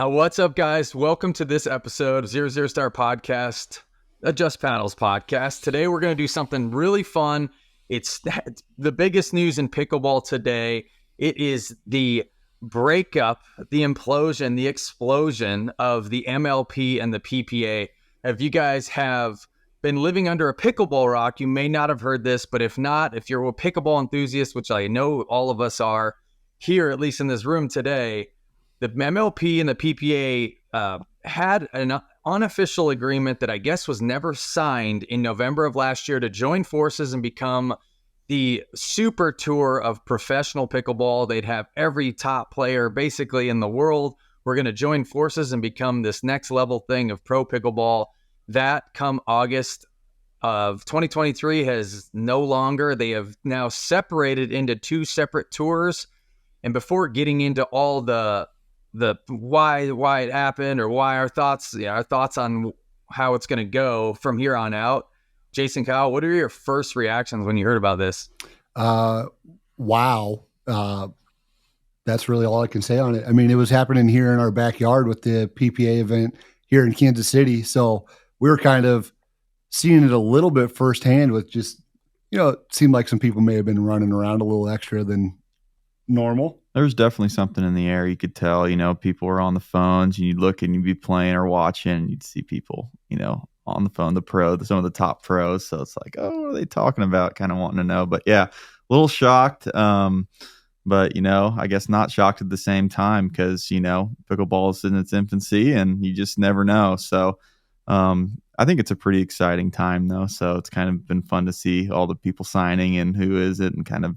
What's up, guys? Welcome to this episode of Zero Star Podcast, a Just Paddles podcast. Today, we're going to do something really fun. It's the biggest news in pickleball today. It is the breakup, the implosion, the explosion of the MLP and the PPA. If you guys have been living under a pickleball rock, you may not have heard this, but if not, if you're a pickleball enthusiast, which I know all of us are here, at least in this room today, the MLP and the PPA had an unofficial agreement that I guess was never signed in November of last year to join forces and become the super tour of professional pickleball. They'd have every top player basically in the world. We're going to join forces and become this next level thing of pro pickleball. That come August of 2023 has no longer. They have now separated into two separate tours. And before getting into all the why it happened or why our thoughts on how it's going to go from here on out, Jason, Kyle, what are your first reactions when you heard about this? Wow. That's really all I can say on it. I mean, it was happening here in our backyard with the PPA event here in Kansas City. So we were kind of seeing it a little bit firsthand with just, it seemed like some people may have been running around a little extra than normal. There was definitely something in the air. You could tell, people were on the phones, and you'd look and you'd be playing or watching, and you'd see people, on the phone, some of the top pros. So it's like, oh, what are they talking about? Kind of wanting to know. But yeah, a little shocked. But, I guess not shocked at the same time because, pickleball is in its infancy and you just never know. So I think it's a pretty exciting time, though. So it's kind of been fun to see all the people signing and who is it and kind of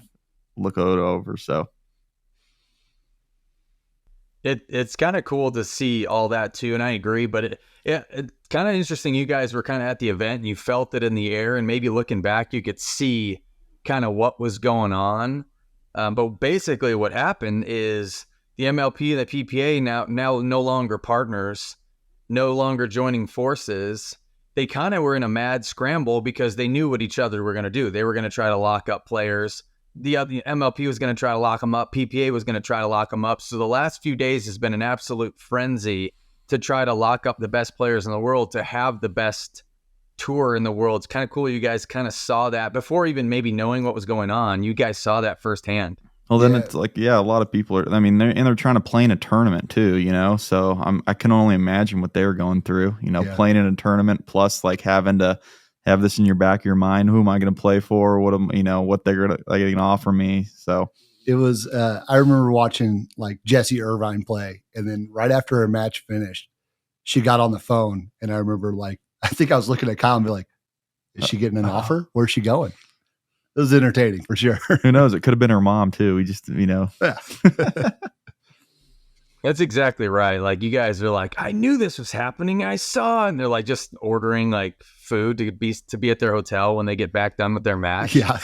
look it over. So it's kind of cool to see all that too, and I agree. But it's kind of interesting. You guys were kind of at the event and you felt it in the air, and maybe looking back, you could see kind of what was going on. But basically, what happened is the MLP and the PPA now no longer partners, no longer joining forces. They kind of were in a mad scramble because they knew what each other were going to do. They were going to try to lock up players. The MLP was going to try to lock them up. PPA was going to try to lock them up. So the last few days has been an absolute frenzy to try to lock up the best players in the world, to have the best tour in the world. It's kind of cool you guys kind of saw that before even maybe knowing what was going on. You guys saw that firsthand. Well, then it's like, a lot of people are, they're trying to play in a tournament too, so I can only imagine what they were going through, playing in a tournament plus like having to have this in your back of your mind. Who am I going to play for? What what they're going to offer me. So it was, I remember watching like Jessie Irvine play. And then right after her match finished, she got on the phone. And I remember I think I was looking at Kyle and be like, is she getting an offer? Where's she going? It was entertaining for sure. Who knows? It could have been her mom too. We just, Yeah. That's exactly right. Like, you guys are like, I knew this was happening. I saw, and they're like just ordering like food to be at their hotel when they get back done with their match. Yeah.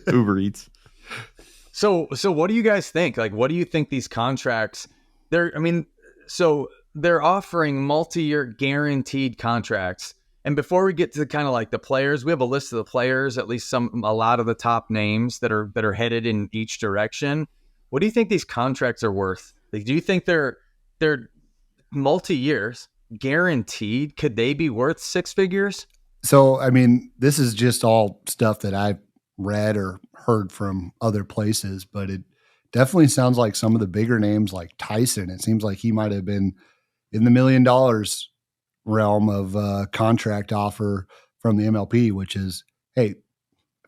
Uber Eats. So what do you guys think? Like, what do you think these contracts? They're offering multi-year guaranteed contracts. And before we get to kind of like the players, we have a list of the players, at least a lot of the top names that are headed in each direction. What do you think these contracts are worth? Like, do you think they're multi-years, guaranteed? Could they be worth six figures? So, this is just all stuff that I've read or heard from other places, but it definitely sounds like some of the bigger names like Tyson. It seems like he might have been in the $1 million realm of contract offer from the MLP, which is, hey,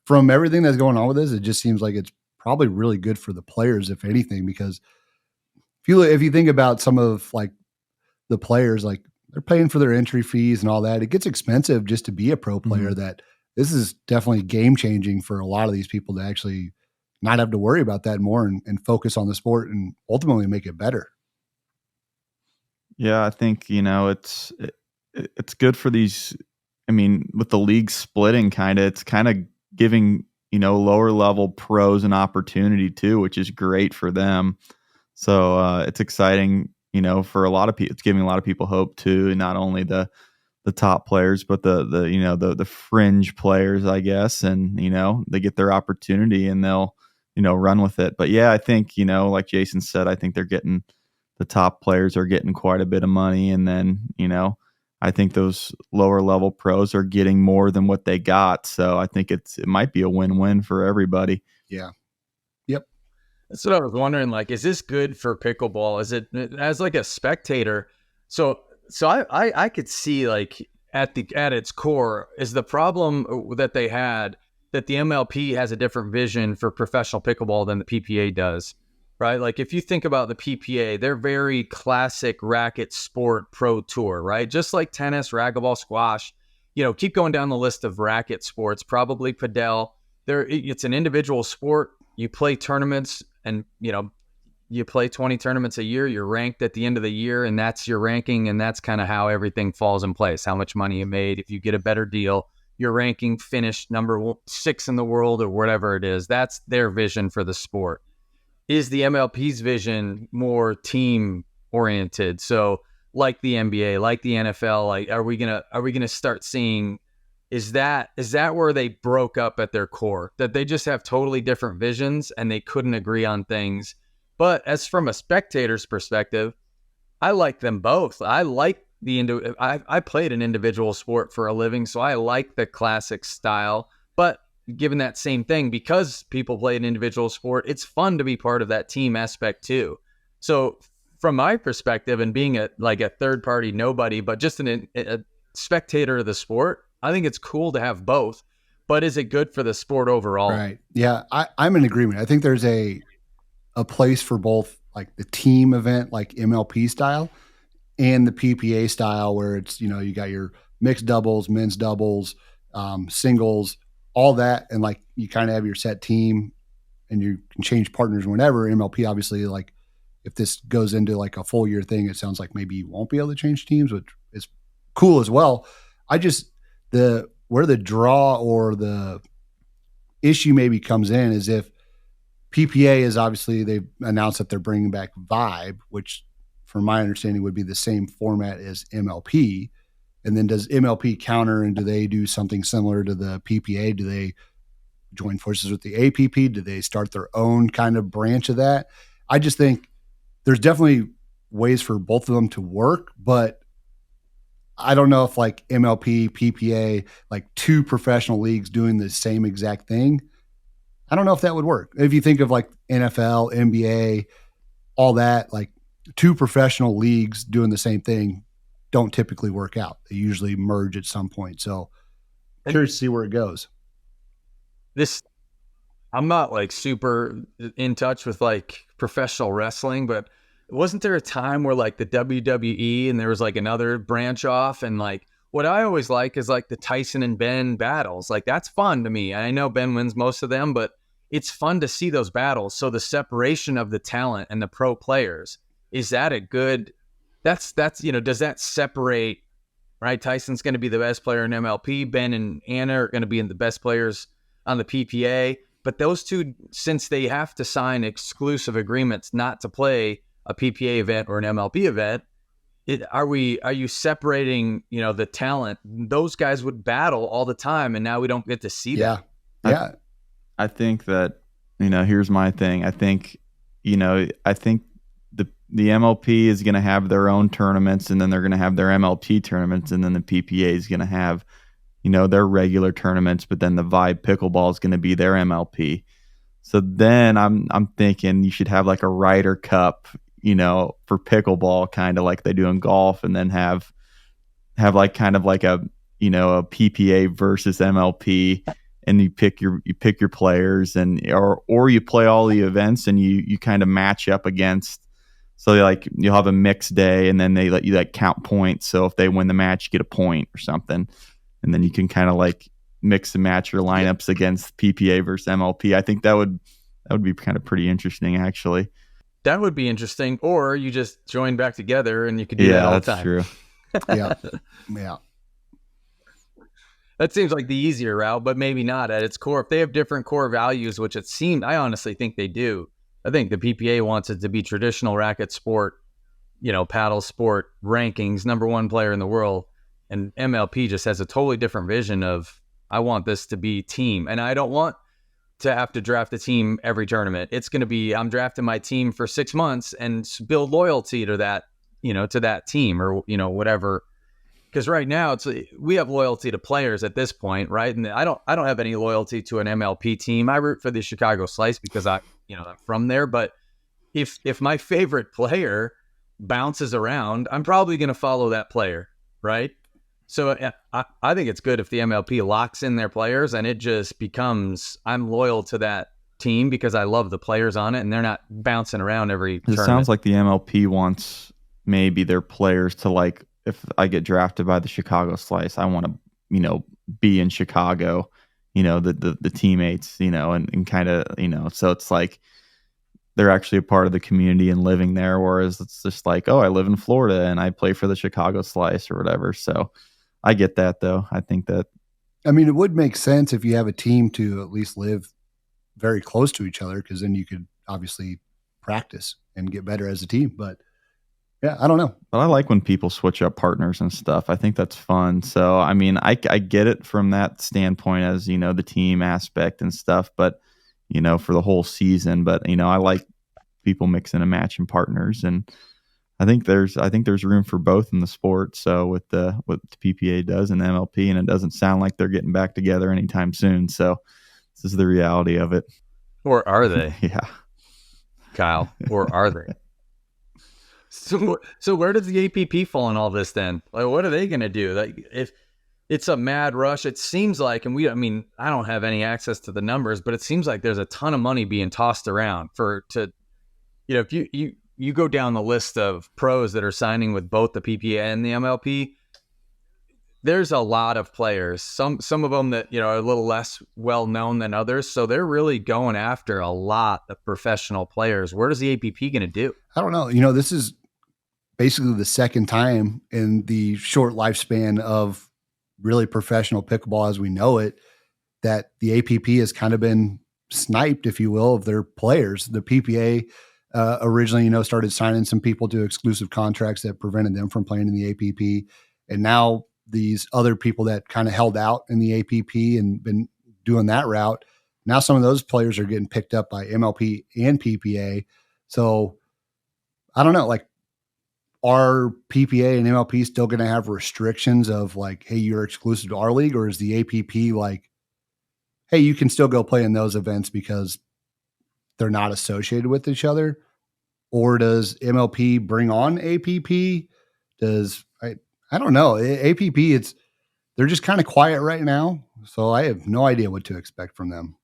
from everything that's going on with this, it just seems like it's probably really good for the players, if anything, because if you think about some of like the players, like they're paying for their entry fees and all that, it gets expensive just to be a pro player. Mm-hmm. That this is definitely game changing for a lot of these people to actually not have to worry about that more and focus on the sport and ultimately make it better. Yeah, I think, it's good for these. With the league splitting it's kind of giving, lower level pros an opportunity too, which is great for them. So it's exciting, for a lot of people. It's giving a lot of people hope too, and not only the top players, but the fringe players, I guess. And, they get their opportunity and they'll, run with it. But yeah, I think, like Jason said, I think they're getting the top players are getting quite a bit of money, and then I think those lower level pros are getting more than what they got. So I think it might be a win-win for everybody. Yeah. Yep. That's what I was wondering. Like, is this good for pickleball? Is it as like a spectator? So I could see like at its core is the problem that they had that the MLP has a different vision for professional pickleball than the PPA does, right? Like if you think about the PPA, they're very classic racket sport pro tour, right? Just like tennis, racquetball, squash, keep going down the list of racket sports, probably padel. It's an individual sport. You play tournaments and, you play 20 tournaments a year, you're ranked at the end of the year, and that's your ranking. And that's kind of how everything falls in place, how much money you made. If you get a better deal, your ranking finished number 6 in the world or whatever it is. That's their vision for the sport. Is the MLP's vision more team oriented? So like the NBA, like the NFL, like, are we gonna start seeing, is that where they broke up at their core, that they just have totally different visions and they couldn't agree on things? But as from a spectator's perspective, I like them both. I like I played an individual sport for a living, so I like the classic style. But given that same thing, because people play an individual sport, it's fun to be part of that team aspect too. So from my perspective, and being a third party nobody, but just a spectator of the sport, I think it's cool to have both. But is it good for the sport overall? Right. Yeah, I'm in agreement. I think there's a place for both, like the team event, like MLP style, and the PPA style, where it's, you got your mixed doubles, men's doubles, singles, all that. And like, you kind of have your set team and you can change partners whenever. MLP, obviously, like if this goes into like a full year thing, it sounds like maybe you won't be able to change teams, which is cool as well. Where the draw or the issue maybe comes in is if PPA is, obviously they've announced that they're bringing back Vibe, which from my understanding would be the same format as MLP. And then does MLP counter, and do they do something similar to the PPA? Do they join forces with the APP? Do they start their own kind of branch of that? I just think there's definitely ways for both of them to work, but I don't know if like MLP, PPA, like two professional leagues doing the same exact thing, I don't know if that would work. If you think of like NFL, NBA, all that, like two professional leagues doing the same thing don't typically work out. They usually merge at some point. So I'm curious to see where it goes. I'm not like super in touch with like professional wrestling, but wasn't there a time where like the WWE and there was like another branch off, and like what I always like is like the Tyson and Ben battles. Like that's fun to me. I know Ben wins most of them, but it's fun to see those battles. So the separation of the talent and the pro players, is that a good, does that separate, right? Tyson's going to be the best player in MLP. Ben and Anna are going to be the best players on the PPA. But those two, since they have to sign exclusive agreements not to play a PPA event or an MLP event, are you separating, the talent? Those guys would battle all the time, and now we don't get to see that. Yeah. I think that, here's my thing. I think the MLP is going to have their own tournaments, and then they're going to have their MLP tournaments, and then the PPA is going to have, their regular tournaments, but then the Vibe Pickleball is going to be their MLP. So then I'm thinking you should have like a Ryder Cup, for pickleball, kind of like they do in golf, and then have like kind of like a a PPA versus MLP, and you pick your players, and or you play all the events and you kind of match up against. So like you'll have a mixed day, and then they let you like count points. So if they win the match, you get a point or something, and then you can kind of like mix and match your lineups against PPA versus MLP. I think that would be kind of pretty interesting, actually. That would be interesting. Or you just join back together and you could do that all the time. True. Yeah. That seems like the easier route, but maybe not at its core. If they have different core values, which it seemed, I honestly think they do. I think the PPA wants it to be traditional racket sport, paddle sport rankings, number one player in the world. And MLP just has a totally different vision of, I want this to be team. And I don't want to have to draft a team every tournament. It's going to be, I'm drafting my team for 6 months and build loyalty to that, to that team or, whatever. Because right now we have loyalty to players at this point, right? And I don't have any loyalty to an MLP team. I root for the Chicago Slice because I'm from there. But if my favorite player bounces around, I'm probably going to follow that player, right? So I think it's good if the MLP locks in their players and it just becomes, I'm loyal to that team because I love the players on it and they're not bouncing around every tournament. It sounds like the MLP wants maybe their players to, like, if I get drafted by the Chicago Slice, I want to, be in Chicago, the teammates, and kind of, so it's like they're actually a part of the community and living there. Whereas it's just like, oh, I live in Florida and I play for the Chicago Slice or whatever. So I get that though. I think that, it would make sense if you have a team to at least live very close to each other, because then you could obviously practice and get better as a team. But yeah, I don't know. But I like when people switch up partners and stuff. I think that's fun. So, I get it from that standpoint as, the team aspect and stuff, but, for the whole season. But, I like people mixing and matching partners. And I think there's room for both in the sport. So with what the PPA does and the MLP, and it doesn't sound like they're getting back together anytime soon. So this is the reality of it. Or are they? Yeah. Kyle, or are they? So where does the APP fall in all this then? Like, what are they going to do? Like, if it's a mad rush, it seems like, and I don't have any access to the numbers, but it seems like there's a ton of money being tossed around if you go down the list of pros that are signing with both the PPA and the MLP, there's a lot of players, some of them that, are a little less well known than others. So they're really going after a lot of professional players. What is the APP going to do? I don't know. This is basically the second time in the short lifespan of really professional pickleball as we know it, that the APP has kind of been sniped, if you will, of their players. The PPA originally, started signing some people to exclusive contracts that prevented them from playing in the APP. And now these other people that kind of held out in the APP and been doing that route, now some of those players are getting picked up by MLP and PPA. So I don't know, like, are PPA and MLP still going to have restrictions of like, hey, you're exclusive to our league? Or is the APP like, hey, you can still go play in those events because they're not associated with each other? Or does MLP bring on APP? I don't know. APP, they're just kind of quiet right now. So I have no idea what to expect from them.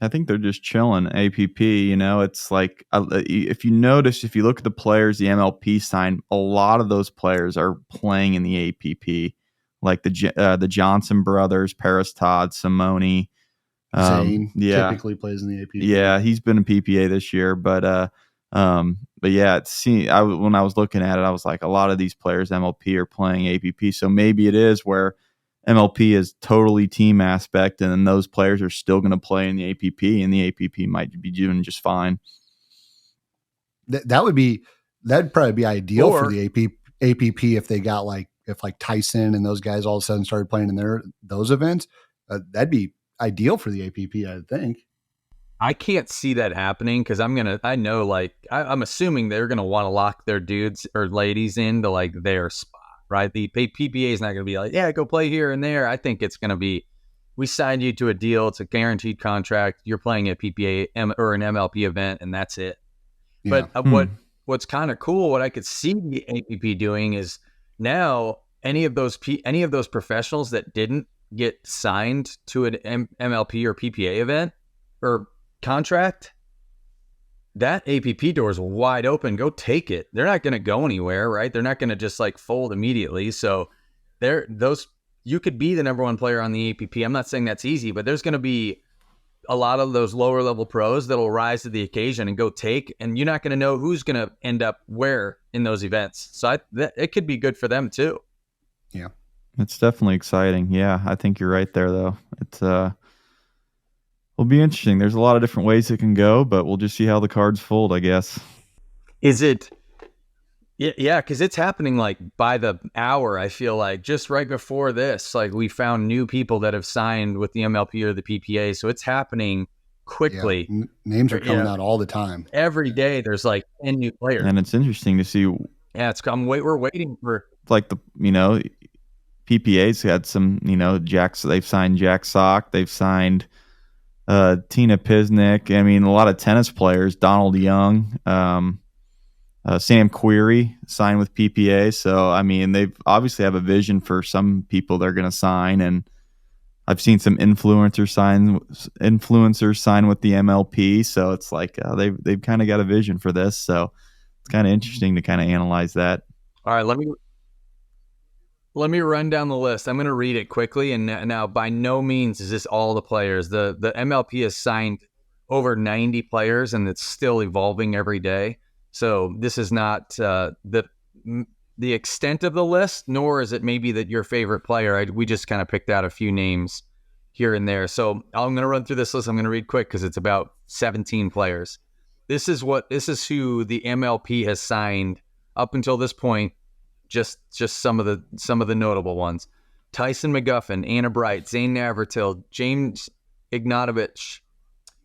I think they're just chilling. APP, it's like, if you notice, if you look at the players the MLP signed, a lot of those players are playing in the APP, like the Johnson brothers, Paris Todd, Simone. Zane typically plays in the APP. Yeah, he's been in PPA this year, but yeah, when I was looking at it, I was like, a lot of these players MLP are playing APP, so maybe it is where MLP is totally team aspect, and then those players are still going to play in the APP, and the APP might be doing just fine. That'd probably be ideal for the APP if they got if Tyson and those guys all of a sudden started playing in those events. That'd be ideal for the APP, I think. I can't see that happening because I'm assuming they're going to want to lock their dudes or ladies into their spot, right? The PPA is not going to be like, yeah, go play here and there. I think it's going to be, we signed you to a deal. It's a guaranteed contract. You're playing a PPA or an MLP event, and that's it. Yeah. But what's kind of cool, what I could see the APP doing is now any of those professionals that didn't get signed to an MLP or PPA event or contract, that APP door is wide open. Go take it. They're not going to go anywhere, right? They're not going to just fold immediately. So you could be the number one player on the APP. I'm not saying that's easy, but there's going to be a lot of those lower level pros that'll rise to the occasion and go take, and you're not going to know who's going to end up where in those events. So it could be good for them too. Yeah. It's definitely exciting. Yeah, I think you're right there, though. It's will be interesting. There's a lot of different ways it can go, but we'll just see how the cards fold, I guess. Is it? Yeah, because it's happening by the hour. I feel like just right before this, we found new people that have signed with the MLP or the PPA. So it's happening quickly. Names are coming out all the time. Every day there's like 10 new players. And it's interesting to see. Yeah, we're waiting for like PPA's had some, they've signed Jack Sock, they've signed Tina Pisnik. I mean, a lot of tennis players, Donald Young, Sam Querrey signed with PPA. So, I mean, they obviously have a vision for some people they're going to sign. And I've seen some influencers sign with the MLP. So it's like they've kind of got a vision for this. So it's kind of interesting to kind of analyze that. All right, let me run down the list. I'm going to read it quickly. And now, by no means is this all the players. The MLP has signed over 90 players, and it's still evolving every day. So this is not the extent of the list, nor is it maybe that your favorite player. We just kind of picked out a few names here and there. So I'm going to run through this list. I'm going to read quick because it's about 17 players. This is who the MLP has signed up until this point. Just some of the notable ones: Tyson McGuffin, Anna Bright, Zane Navratil, James Ignatovich,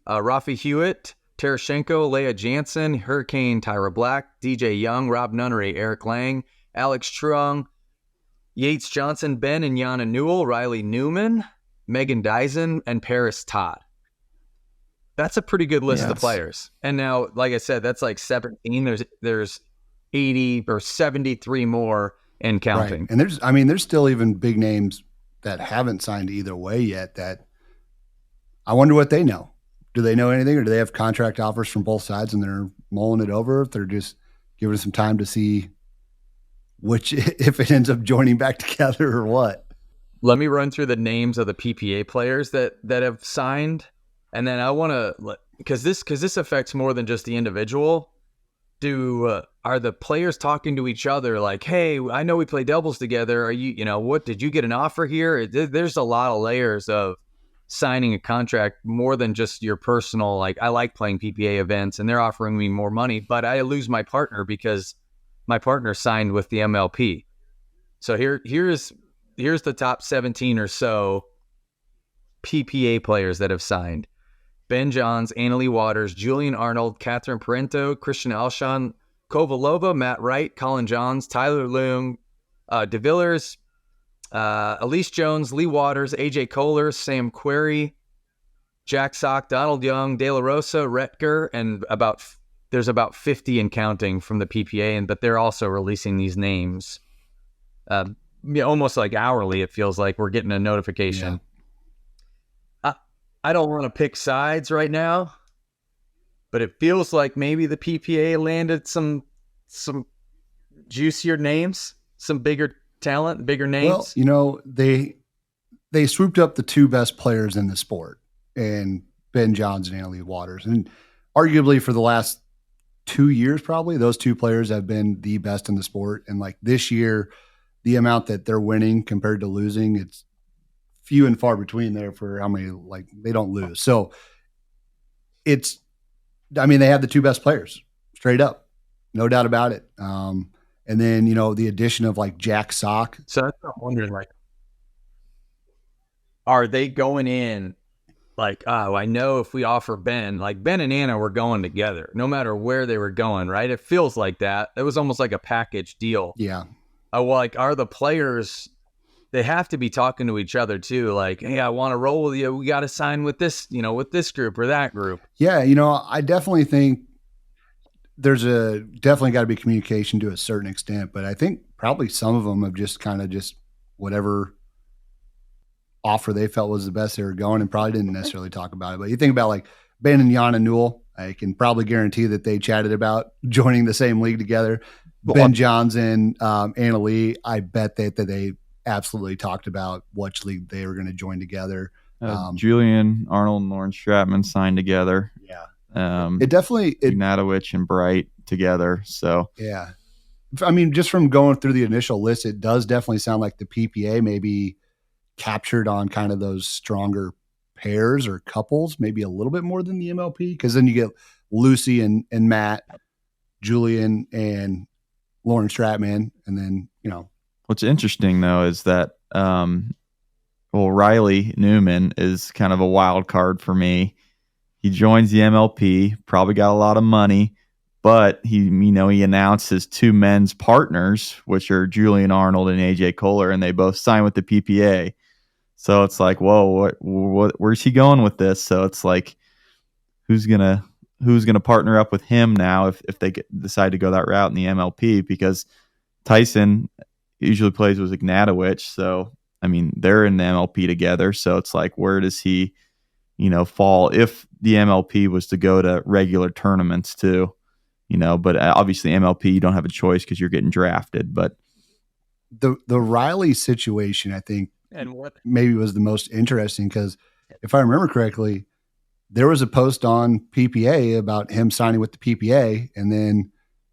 Rafi Hewitt, Terashenko, Leah Jansen, Hurricane Tyra Black, DJ Young, Rob Nunnery, Eric Lang, Alex Truong, Yates Johnson, Ben and Yana Newell, Riley Newman, Megan Dyson, and Paris Todd. That's a pretty good list of players. And now, like I said, that's like 17. There's 80 or 73 more and counting. Right. And there's still even big names that haven't signed either way yet that I wonder what they know. Do they know anything, or do they have contract offers from both sides and they're mulling it over? If they're just giving us some time to see if it ends up joining back together or what. Let me run through the names of the PPA players that have signed. And then I want to, because this affects more than just the individual. Are the players talking to each other like, hey, I know we play doubles together. Are what did you get an offer here? There's a lot of layers of signing a contract, more than just your personal, like, I like playing PPA events and they're offering me more money, but I lose my partner because my partner signed with the MLP. So here's the top 17 or so PPA players that have signed: Ben Johns, Annalie Waters, Julian Arnold, Catherine Parento, Christian Alshon, Kovalova, Matt Wright, Colin Johns, Tyler Leung, DeVillers, Elise Jones, Lee Waters, AJ Kohler, Sam Querrey, Jack Sock, Donald Young, De La Rosa, Retger, and there's about 50 and counting from the PPA, but they're also releasing these names almost like hourly. It feels like we're getting a notification. Yeah. I don't want to pick sides right now, but it feels like maybe the PPA landed some juicier names, some bigger talent, bigger names. Well, they swooped up the two best players in the sport, and Ben Johns and Annalie Waters. And arguably for the last 2 years, probably, those two players have been the best in the sport. And like this year, the amount that they're winning compared to losing, it's few and far between there for how many, like, they don't lose. So they have the two best players straight up, no doubt about it. And then, the addition of like Jack Sock. So that's what I'm wondering, like, are they going in like, oh, I know if we offer Ben, like Ben and Anna were going together, no matter where they were going, right? It feels like that. It was almost like a package deal. Yeah. Like, are the players, they have to be talking to each other too. Like, hey, I want to roll with you. We got to sign with this, with this group or that group. Yeah. I definitely think there's definitely got to be communication to a certain extent, but I think probably some of them have just kind of whatever offer they felt was the best they were going, and probably didn't necessarily talk about it. But you think about like Ben and Yana Newell, I can probably guarantee that they chatted about joining the same league together. Ben Johns and Anna Lee, I bet that they absolutely talked about which league they were going to join together. Julian Arnold and Lauren Stratman signed together. Yeah. Ignatowicz and Bright together. So yeah, I mean, just from going through the initial list, it does definitely sound like the PPA maybe captured on kind of those stronger pairs or couples, maybe a little bit more than the MLP, because then you get Lucy and Matt, Julian and Lauren Stratman, and then What's interesting though is that Riley Newman is kind of a wild card for me. He joins the MLP, probably got a lot of money, but he announced his two men's partners, which are Julian Arnold and AJ Kohler, and they both signed with the PPA. So it's like, whoa, where's he going with this? So it's like, who's gonna partner up with him now if they decide to go that route in the MLP? Because Tyson usually plays with Ignatowicz, so I mean they're in the MLP together. So it's like, where does he, fall if the MLP was to go to regular tournaments too? But obviously MLP you don't have a choice because you're getting drafted. But the Riley situation, I think, and what maybe was the most interesting because if I remember correctly, there was a post on PPA about him signing with the PPA, and then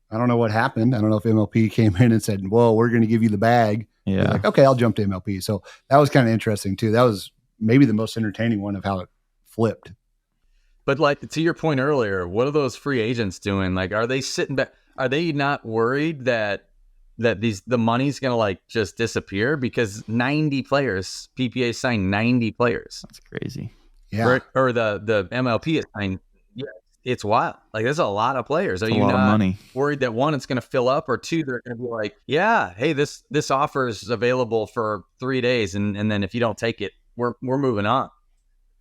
I don't know what happened. I don't know if MLP came in and said, well, we're going to give you the bag. Yeah. Like, okay, I'll jump to MLP. So that was kind of interesting too. That was maybe the most entertaining one of how it flipped. But like to your point earlier, what are those free agents doing? Like, are they sitting back? Are they not worried that the money's going to like just disappear? Because 90 players, PPA signed 90 players. That's crazy. Yeah. Or the MLP is signed. Yeah, it's wild. Like, there's a lot of players. Are you not money. Worried that one, it's going to fill up, or two, they're going to be like, yeah, hey, this offer is available for 3 days, and then if you don't take it, we're moving on.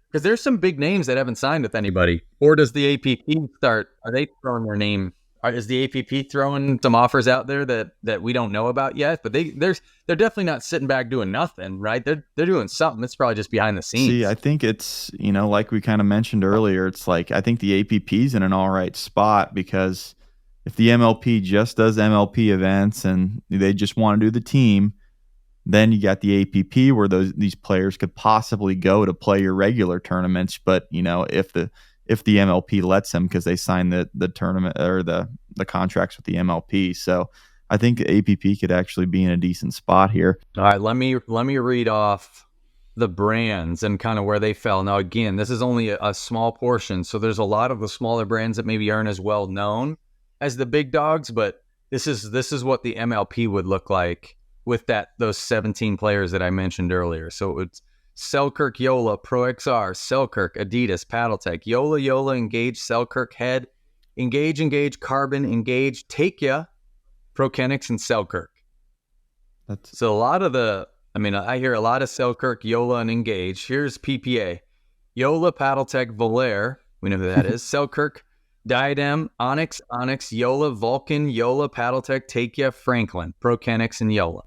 Because there's some big names that haven't signed with anybody. Or does the APP start? Are they throwing their name? Is the APP throwing some offers out there that we don't know about yet? But they're definitely not sitting back doing nothing, right? They're doing something. It's probably just behind the scenes. See, I think it's, like we kind of mentioned earlier, it's like I think the APP's in an all right spot, because if the MLP just does MLP events and they just want to do the team, then you got the APP where these players could possibly go to play your regular tournaments. But if the MLP lets them, because they signed the tournament or the contracts with the MLP. So I think the APP could actually be in a decent spot here. All right, let me read off the brands and kind of where they fell. Now, again, this is only a small portion, so there's a lot of the smaller brands that maybe aren't as well known as the big dogs, but this is what the MLP would look like with those 17 players that I mentioned earlier. So it's Selkirk, Yola, Pro XR, Selkirk, Adidas, Paddletech, Yola, Engage, Selkirk, Head, Engage, Carbon, Engage, Takia, Prokenix, and Selkirk. So a lot of I hear a lot of Selkirk, Yola, and Engage. Here's PPA. Yola, Paddletech, Volair. We know who that is. Selkirk, Diadem, Onyx, Yola, Vulcan, Yola, Paddletech, Takia, Franklin, Prokenix, and Yola.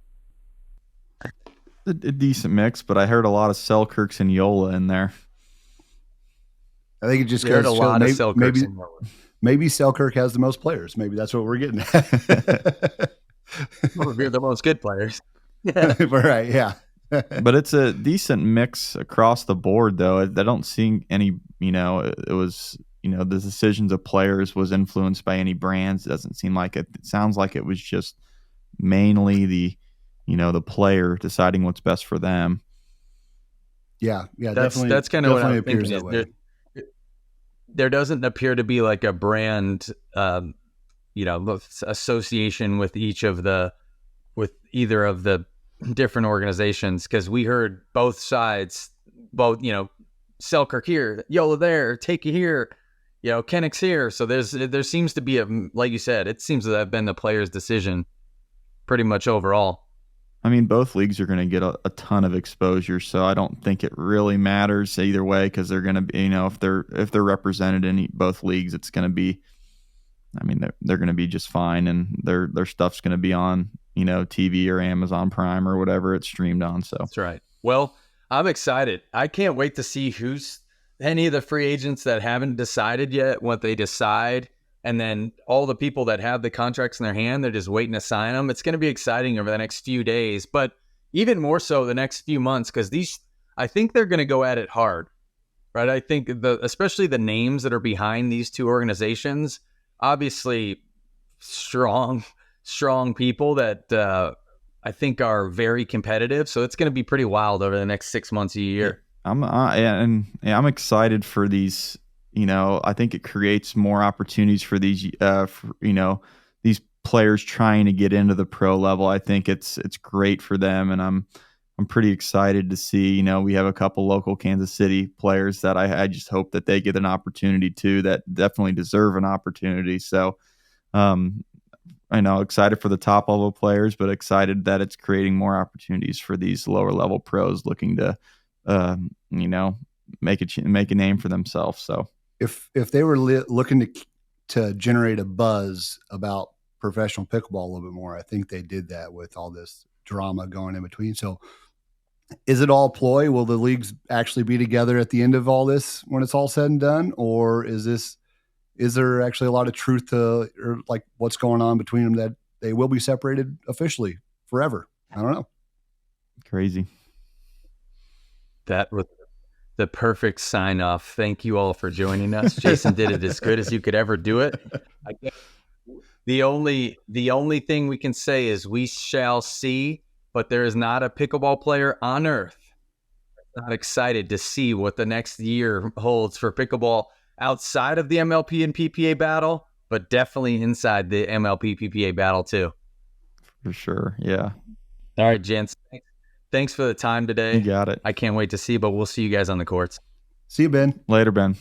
A decent mix, but I heard a lot of Selkirks and Yola in there. I think it just heard a lot of Selkirks and Yola. Maybe Selkirk has the most players. Maybe that's what we're getting at. We're the most good players. Right, yeah. But it's a decent mix across the board, though. I don't see any, it was, the decisions of players was influenced by any brands. It doesn't seem like it. It sounds like it was just mainly the player deciding what's best for them. Yeah, definitely. That's kind of what I'm thinking. There doesn't appear to be like a brand, association with either of the different organizations, because we heard both sides, Selkirk here, Yola there, Takia here, Kenix here. So there seems to be like you said, it seems to have been the player's decision pretty much overall. I mean, both leagues are going to get a ton of exposure, so I don't think it really matters either way, because they're going to be, if they're represented in both leagues, it's going to be, they're going to be just fine, and their stuff's going to be on, TV or Amazon Prime or whatever it's streamed on. So that's right. Well, I'm excited. I can't wait to see who's any of the free agents that haven't decided yet what they decide. And then all the people that have the contracts in their hand, they're just waiting to sign them. It's going to be exciting over the next few days, but even more so the next few months, because I think they're going to go at it hard, right? I think especially the names that are behind these two organizations, obviously strong people that I think are very competitive. So it's going to be pretty wild over the next 6 months, a year. I'm excited for these. I think it creates more opportunities for these, these players trying to get into the pro level. I think it's great for them, and I'm I'm pretty excited to see, you know, we have a couple local Kansas City players that I just hope that they get an opportunity too, that definitely deserve an opportunity. So, I know excited for the top level players, but excited that it's creating more opportunities for these lower level pros looking to, you know, make a name for themselves. So if they were looking to generate a buzz about professional pickleball a little bit more, I think they did that with all this drama going in between. So is it all ploy? Will the leagues actually be together at the end of all this when it's all said and done? Or is there actually a lot of truth to, or like what's going on between them, that they will be separated officially forever? I don't know. Crazy. That was the perfect sign off. Thank you all for joining us. Jason did it as good as you could ever do it. I guess the only thing we can say is we shall see, but there is not a pickleball player on earth not excited to see what the next year holds for pickleball outside of the MLP and PPA battle, but definitely inside the MLP PPA battle too. For sure. Yeah. All right, gents. Thanks for the time today. You got it. I can't wait to see, but we'll see you guys on the courts. See you, Ben. Later, Ben.